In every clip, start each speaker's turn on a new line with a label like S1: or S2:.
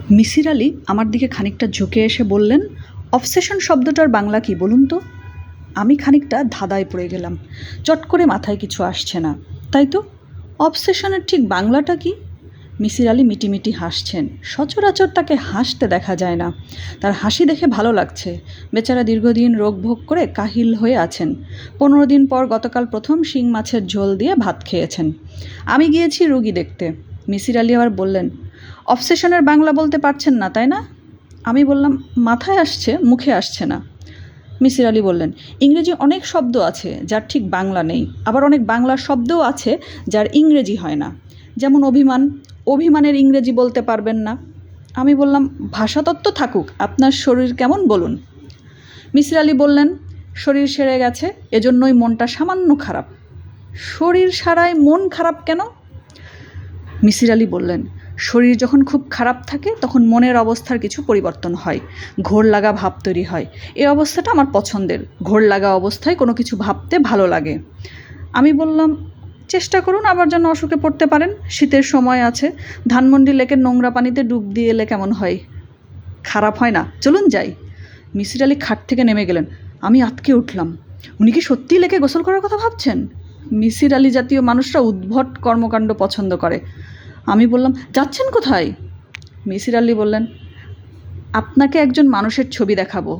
S1: মিসির আলি আমার দিকে খানিকটা ঝুঁকে এসে বললেন, অবসেশন শব্দটার বাংলা কি বলুন তো। আমি খানিকটা ধাঁধায় পড়ে গেলাম। চট করে মাথায় কিছু আসছে না। তাই তো, অবসেশনের ঠিক বাংলাটা কি? মিসির আলি মিটিমিটি হাসছেন। সচরাচর তাকে হাসতে দেখা যায় না। তার হাসি দেখে ভালো লাগছে। বেচারা দীর্ঘদিন রোগ ভোগ করে কাহিল হয়ে আছেন। 15 দিন পর গতকাল প্রথম শিং মাছের ঝোল দিয়ে ভাত খেয়েছেন। আমি গিয়েছি রুগী দেখতে। মিসির আলি আবার বললেন, অবসেশনের বাংলা বলতে পারছেন না তাই না? আমি বললাম, মাথায় আসছে, মুখে আসছে না। মিসির আলি বললেন, ইংরেজি অনেক শব্দ আছে যার ঠিক বাংলা নেই, আবার অনেক বাংলা শব্দও আছে যার ইংরেজি হয় না। যেমন অভিমান, অভিমানের ইংরেজি বলতে পারবেন না। আমি বললাম, ভাষাতত্ত্ব থাকুক, আপনার শরীর কেমন বলুন। মিসির আলি বললেন, শরীর সেরে গেছে, এজন্যই মনটা সামান্য খারাপ। শরীর সারায় মন খারাপ কেন? মিসির আলি বললেন, শরীর যখন খুব খারাপ থাকে তখন মনের অবস্থার কিছু পরিবর্তন হয়, ঘোর লাগা ভাব তৈরি হয়। এই অবস্থাটা আমার পছন্দের। ঘোর লাগা অবস্থায় কোনো কিছু ভাবতে ভালো লাগে। আমি বললাম, চেষ্টা করুন আবার যেন অসুখে পড়তে পারেন। শীতের সময় আছে, ধানমন্ডি লেকের নোংরা পানিতে ডুব দিয়ে এলে কেমন হয়? খারাপ হয় না, চলুন যাই। মিসির আলি খাট থেকে নেমে গেলেন। আমি আঁতকে উঠলাম। উনি কি সত্যিই লেকে গোসল করার কথা ভাবছেন? মিসির আলি জাতীয় মানুষরা উদ্ভট কর্মকাণ্ড পছন্দ করে। আমি বললাম, যাচ্ছেন কোথায়? মিসির আলি বললেন, আপনাকে একজন মানুষের ছবি দেখাবো।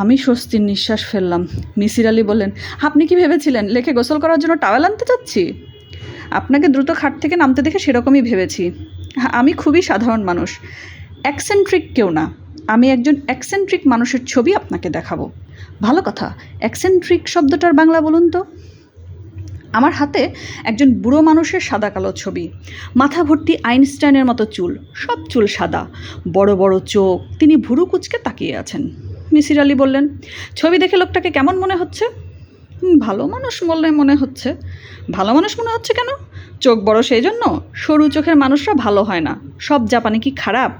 S1: আমি স্বস্তির নিঃশ্বাস ফেললাম। মিসির আলি বললেন, আপনি কি ভেবেছিলেন লেকে গোসল করার জন্য টাওয়েল আনতে চাচ্ছি? আপনাকে দ্রুত খাট থেকে নামতে দেখে সেরকমই ভেবেছি। আমি খুবই সাধারণ মানুষ, অ্যাকসেন্ট্রিক কেউ না। আমি একজন অ্যাকসেন্ট্রিক মানুষের ছবি আপনাকে দেখাবো। ভালো কথা, অ্যাকসেন্ট্রিক শব্দটার বাংলা বলুন তো। আমার হাতে একজন বুড়ো মানুষের সাদা কালো ছবি। মাথা ভর্তি আইনস্টাইনের মতো চুল, সব চুল সাদা, বড় বড় চোখ। তিনি ভুরু কুঁচকে তাকিয়ে আছেন। মিসির আলি বললেন, ছবি দেখে লোকটাকে কেমন মনে হচ্ছে? ভালো মানুষ বললে মনে হচ্ছে। ভালো মানুষ মনে হচ্ছে কেন? চোখ বড় সেই জন্য? সরু চোখের মানুষরা ভালো হয় না। সব জাপানি কি খারাপ?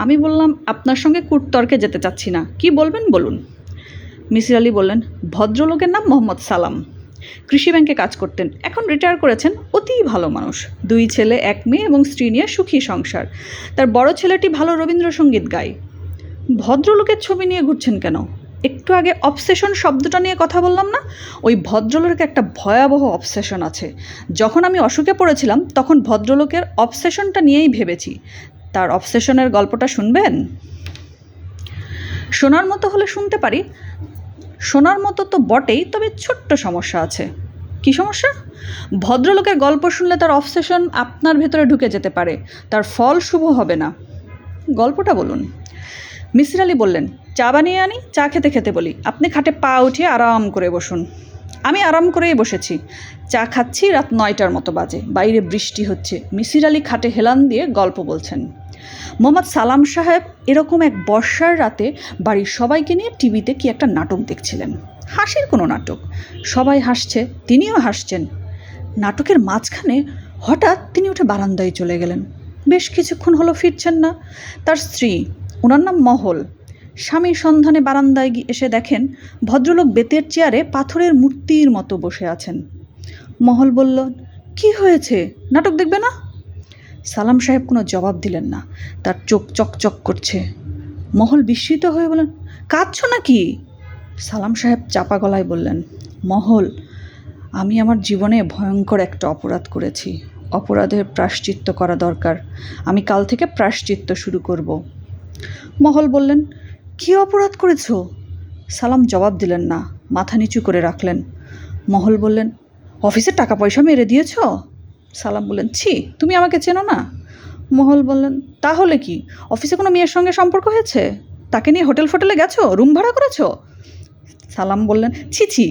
S1: আমি বললাম, আপনার সঙ্গে কূটতর্কে যেতে চাচ্ছি না, কি বলবেন বলুন। মিসির আলি বললেন, ভদ্রলোকের নাম মোহাম্মদ সালাম। কৃষি ব্যাংকে কাজ করতেন, এখন রিটায়ার করেছেন। অতি ভালো মানুষ। 2 ছেলে, 1 মেয়ে এবং স্ত্রী নিয়ে সুখী সংসার। তার বড় ছেলেটি ভালো রবীন্দ্রসঙ্গীত গায়। ভদ্রলোকের ছবি নিয়ে ঘুরছেন কেন? একটু আগে অবসেশন শব্দটা নিয়ে কথা বললাম না? ওই ভদ্রলোকের একটা ভয়াবহ অবসেশন আছে। যখন আমি অসুখে পড়েছিলাম তখন ভদ্রলোকের অবসেশনটা নিয়েই ভেবেছি। তার অবসেশনের গল্পটা শুনবেন? শোনার মতো হলে শুনতে পারি। শোনার মতো তো বটেই, তবে ছোট্ট সমস্যা আছে। কী সমস্যা? ভদ্রলোকের গল্প শুনলে তার অবসেশন আপনার ভেতরে ঢুকে যেতে পারে, তার ফল শুভ হবে না। গল্পটা বলুন। মিসির আলি বললেন, চা বানিয়ে আনি, চা খেতে খেতে বলি। আপনি খাটে পা উঠিয়ে আরাম করে বসুন। আমি আরাম করেই বসেছি। চা খাচ্ছি, রাত 9টার মতো বাজে। বাইরে বৃষ্টি হচ্ছে। মিসির আলি খাটে হেলান দিয়ে গল্প বলছেন। মোহাম্মদ সালাম সাহেব এরকম এক বর্ষার রাতে বাড়ির সবাইকে নিয়ে টিভিতে কি একটা নাটক দেখছিলেন। হাসির কোনো নাটক। সবাই হাসছে, তিনিও হাসছেন। নাটকের মাঝখানে হঠাৎ তিনি উঠে বারান্দায় চলে গেলেন। বেশ কিছুক্ষণ হলো ফিরছেন না। তার স্ত্রী, ওনার নাম মহল, স্বামীর সন্ধানে বারান্দায় এসে দেখেন ভদ্রলোক বেতের চেয়ারে পাথরের মূর্তির মতো বসে আছেন। মহল বলল, কি হয়েছে, নাটক দেখবে না? সালাম সাহেব কোনো জবাব দিলেন না। তার চোখ চকচক করছে। মহল বিস্মিত হয়ে বলেন, কাঁদছ নাকি? সালাম সাহেব চাপা গলায় বললেন, মহল, আমি আমার জীবনে ভয়ঙ্কর একটা অপরাধ করেছি। অপরাধের প্রায়শ্চিত্ত করা দরকার। আমি কাল থেকে প্রায়শ্চিত্ত শুরু করব। মহল বললেন, কী অপরাধ করেছ? সালাম জবাব দিলেন না, মাথা নিচু করে রাখলেন। মহল বললেন, অফিসে টাকা পয়সা মেরে দিয়েছ? সালাম বললেন, ছি, তুমি আমাকে চেনো না? মহল বললেন, তাহলে কি, অফিসে কোনো মেয়ের সঙ্গে সম্পর্ক হয়েছে? তাকে নিয়ে হোটেল ফোটেলে গেছো, রুম ভাড়া করেছো? সালাম বললেন, ছি ছি।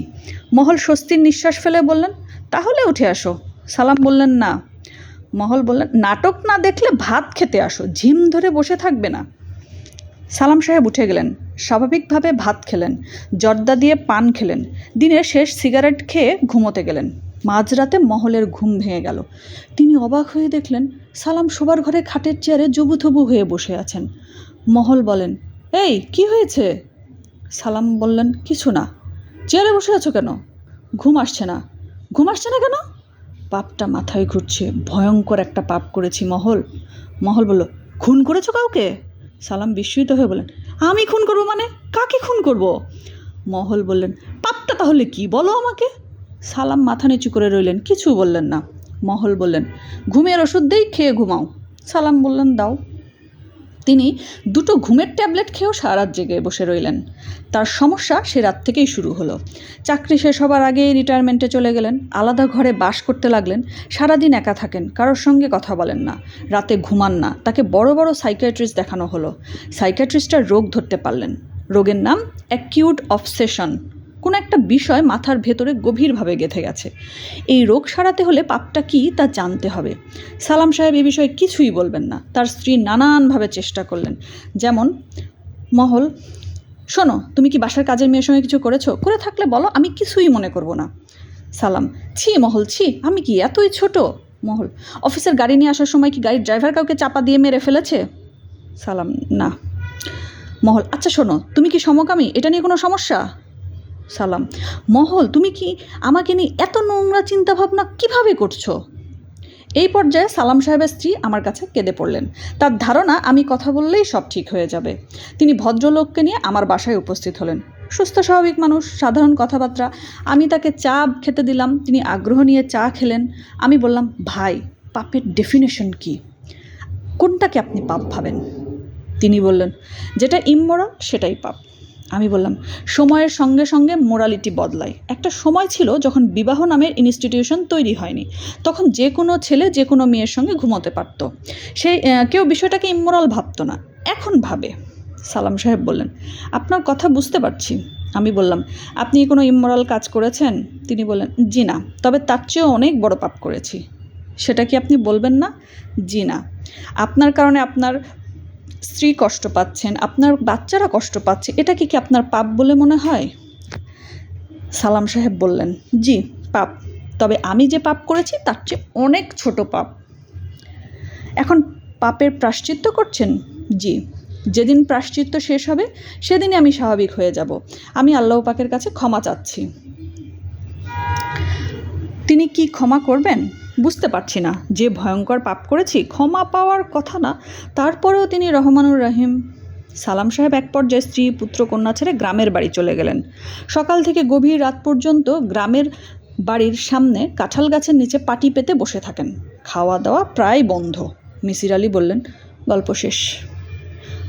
S1: মহল স্বস্তির নিঃশ্বাস ফেলে বললেন, তাহলে উঠে আসো। সালাম বললেন, না। মহল বললেন, নাটক না দেখলে ভাত খেতে আসো, ঝিম ধরে বসে থাকবে না। সালাম সাহেব উঠে গেলেন। স্বাভাবিকভাবে ভাত খেলেন, জর্দা দিয়ে পান খেলেন, দিনের শেষ সিগারেট খেয়ে ঘুমোতে গেলেন। মাঝরাতে মহলের ঘুম ভেঙে গেল। তিনি অবাক হয়ে দেখলেন সালাম শোবার ঘরে খাটের চেয়ারে জবুথবু হয়ে বসে আছেন। মহল বলেন, এই কি হয়েছে? সালাম বললেন, কিছু না। চেয়ারে বসে আছো কেন? ঘুম আসছে না। ঘুম আসছে না কেন? পাপটা মাথায় ঘুরছে। ভয়ঙ্কর একটা পাপ করেছি মহল। মহল বলল, খুন করেছো কাউকে? সালাম বিস্মিত হয়ে বললেন, আমি খুন করব মানে? কাকে খুন করব? মহল বললেন, পাপটা তাহলে কি বলো আমাকে? সালাম মাথা নিচু করে রইলেন, কিছু বললেন না। মহল বললেন, ঘুমের ওষুধ দেই, খেয়ে ঘুমাও। সালাম বললেন, দাও। তিনি 2টো ঘুমের ট্যাবলেট খেয়েও সারা রাত জেগে বসে রইলেন। তার সমস্যা সে রাত থেকেই শুরু হলো। চাকরি শেষ হবার আগেই রিটায়ারমেন্টে চলে গেলেন, আলাদা ঘরে বাস করতে লাগলেন, সারাদিন একা থাকেন, কারোর সঙ্গে কথা বলেন না, রাতে ঘুমান না। তাকে বড় বড় সাইকিয়াট্রিস্ট দেখানো হলো। সাইকিয়াট্রিস্টরা রোগ ধরতে পারলেন। রোগের নাম অ্যাকিউট অবসেশন। কোনো একটা বিষয় মাথার ভেতরে গভীরভাবে গেঁথে গেছে। এই রোগ সারাতে হলে পাপটা কী তা জানতে হবে। সালাম সাহেব এ বিষয়ে কিছুই বলবেন না। তার স্ত্রী নানানভাবে চেষ্টা করলেন। যেমন, মহল, শোনো, তুমি কি বাসার কাজের মেয়ের সঙ্গে কিছু করেছো? করে থাকলে বলো, আমি কিছুই মনে করব না। সালাম, ছি মহল, ছি, আমি কি এতই ছোট? মহল, অফিসের গাড়ি নিয়ে আসার সময় কি গাড়ির ড্রাইভার কাউকে চাপা দিয়ে মেরে ফেলেছে? সালাম, না। মহল, আচ্ছা শোনো, তুমি কি সমকামী? এটা নিয়ে কোনো সমস্যা? সালাম, মহল, তুমি কি আমাকে নিয়ে এত নোংরা চিন্তাভাবনা কীভাবে করছো? এই পর্যায়ে সালাম সাহেবের স্ত্রী আমার কাছে কেঁদে পড়লেন। তার ধারণা আমি কথা বললেই সব ঠিক হয়ে যাবে। তিনি ভদ্রলোককে নিয়ে আমার বাসায় উপস্থিত হলেন। সুস্থ স্বাভাবিক মানুষ, সাধারণ কথাবার্তা। আমি তাকে চা খেতে দিলাম, তিনি আগ্রহ নিয়ে চা খেলেন। আমি বললাম, ভাই, পাপের ডেফিনেশন কি? কোনটাকে আপনি পাপ ভাবেন? তিনি বললেন, যেটা ইমমোরাল সেটাই পাপ। আমি বললাম, সময়ের সঙ্গে সঙ্গে মোরালিটি বদলায়। একটা সময় ছিল যখন বিবাহ নামের ইনস্টিটিউশন তৈরি হয়নি, তখন যে কোনো ছেলে যে কোনো মেয়ের সঙ্গে ঘুমোতে পারত। সেই কেউ বিষয়টাকে ইমমোরাল ভাবতো না, এখন ভাবে। সালাম সাহেব বললেন, আপনার কথা বুঝতে পারছি। আমি বললাম, আপনি কোনো ইমমোরাল কাজ করেছেন? তিনি বললেন, জি না, তবে তার চেয়েও অনেক বড় পাপ করেছি। সেটা কি আপনি বলবেন না? জি না। আপনার কারণে আপনার স্ত্রী কষ্ট পাচ্ছেন, আপনার বাচ্চারা কষ্ট পাচ্ছে, এটা কি আপনার পাপ বলে মনে হয়? সালাম সাহেব বললেন, জি পাপ, তবে আমি যে পাপ করেছি তার চেয়ে অনেক ছোট পাপ। এখন পাপের প্রায়শ্চিত্ত করছেন? জি। যেদিন প্রায়শ্চিত্ত শেষ হবে সেদিনই আমি স্বাভাবিক হয়ে যাব। আমি আল্লাহ পাকের কাছে ক্ষমা চাচ্ছি। তিনি কি ক্ষমা করবেন? বুঝতে পারছি না। যে ভয়ঙ্কর পাপ করেছি, ক্ষমা পাওয়ার কথা না, তারপরেও তিনি রহমানুর রহিম। সালাম সাহেব এক পর্যায়ে স্ত্রী পুত্র কন্যা ছেড়ে গ্রামের বাড়ি চলে গেলেন। সকাল থেকে গভীর রাত পর্যন্ত গ্রামের বাড়ির সামনে কাঁঠাল গাছের নিচে পাটি পেতে বসে থাকেন। খাওয়া দাওয়া প্রায় বন্ধ। মিসির আলী বললেন, গল্প শেষ।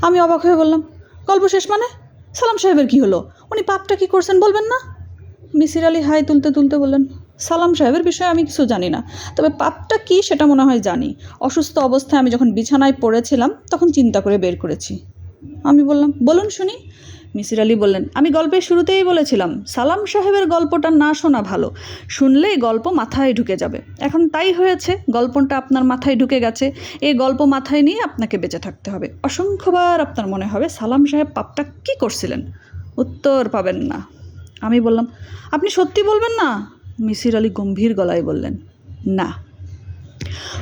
S1: আমি অবাক হয়ে বললাম, গল্প শেষ মানে? সালাম সাহেবের কি হলো? উনি পাপটা কি করছেন বলবেন না? মিসির আলী হাই তুলতে তুলতে বললেন, সালাম সাহেবের বিষয়ে আমি কিছু জানি না, তবে পাপটা কি সেটা মনে হয় জানি। অসুস্থ অবস্থায় আমি যখন বিছানায় পড়েছিলাম তখন চিন্তা করে বের করেছি। আমি বললাম, বলুন শুনি। মিসির আলী বললেন, আমি গল্পের শুরুতেই বলেছিলাম, সালাম সাহেবের গল্পটা না শোনা ভালো, শুনলেই গল্প মাথায় ঢুকে যাবে। এখন তাই হয়েছে, গল্পটা আপনার মাথায় ঢুকে গেছে। এই গল্প মাথায় নিয়ে আপনাকে বেঁচে থাকতে হবে। অসংখ্যবার আপনার মনে হবে সালাম সাহেব পাপটা কী করছিলেন, উত্তর পাবেন না। আমি বললাম, আপনি সত্যি বলবেন না? মিসির আলী গম্ভীর গলায় বললেন, না।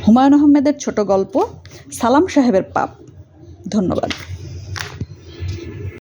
S1: হুমায়ুন আহমেদের ছোট গল্প সালাম সাহেবের পাপ। ধন্যবাদ।